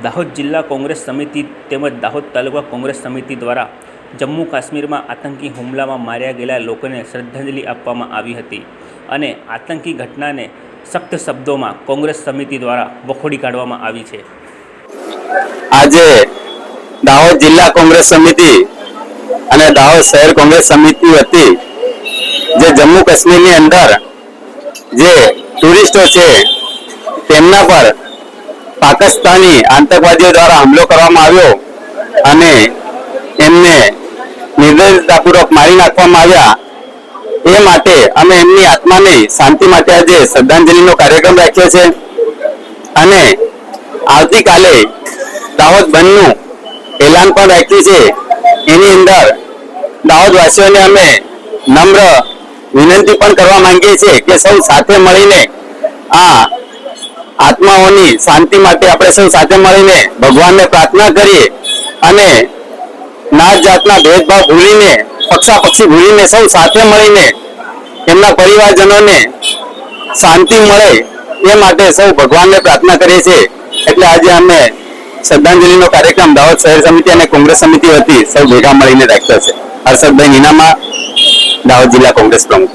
દાહોદ જિલ્લા કોંગ્રેસ સમિતિ તેમજ દાહોદ તાલુકા કોંગ્રેસ સમિતિ દ્વારા જમ્મુ કાશ્મીરમાં આતંકી હુમલામાં માર્યા ગયેલા લોકોને શ્રદ્ધાંજલિ આપવામાં આવી હતી અને આતંકી ઘટનાને સખ્ત શબ્દોમાં કોંગ્રેસ સમિતિ દ્વારા વખોડી કાઢવામાં આવી છે। આજે દાહોદ જિલ્લા કોંગ્રેસ સમિતિ અને દાહોદ શહેર કોંગ્રેસ સમિતિ વતી જે જમ્મુ કાશ્મીરની અંદર જે ટુરિસ્ટો છે તેમના પર પાકિસ્તાની આતંકવાદીઓ દ્વારા હુમલો કરવામાં આવ્યો અને એમને નિર્દયતાપૂર્વક મારી નાખવામાં આવ્યા। એ માટે અમે એમની આત્માની શાંતિ માટે આજે શ્રદ્ધાંજલિનો કાર્યક્રમ રાખ્યો છે અને આવતીકાલે દાહોદ બંધનું એલાન પણ રાખ્યું છે। એની અંદર દાહોદવાસીઓને અમે નમ્ર વિનંતી પણ કરવા માંગીએ છીએ કે સૌ સાથે મળીને આ આત્માઓની શાંતિ માટે આપણે સૌ સાથે મળીને ભગવાનને પ્રાર્થના કરીએ અને નાત જાતના ભેદભાવ ભૂલીને પક્ષાપક્ષી ભૂલીને સૌ સાથે મળીને એમના પરિવારજનોને શાંતિ મળે એ માટે સૌ ભગવાનને પ્રાર્થના કરીએ છીએ। એટલે આજે અમે શ્રદ્ધાંજલિનો કાર્યક્રમ દાહોદ શહેર સમિતિ અને કોંગ્રેસ સમિતિ વતી સૌ ભેગા મળીને રાખ્યો છે। હર્ષદભાઈ નીનામા, દાહોદ જિલ્લા કોંગ્રેસ પ્રમુખ।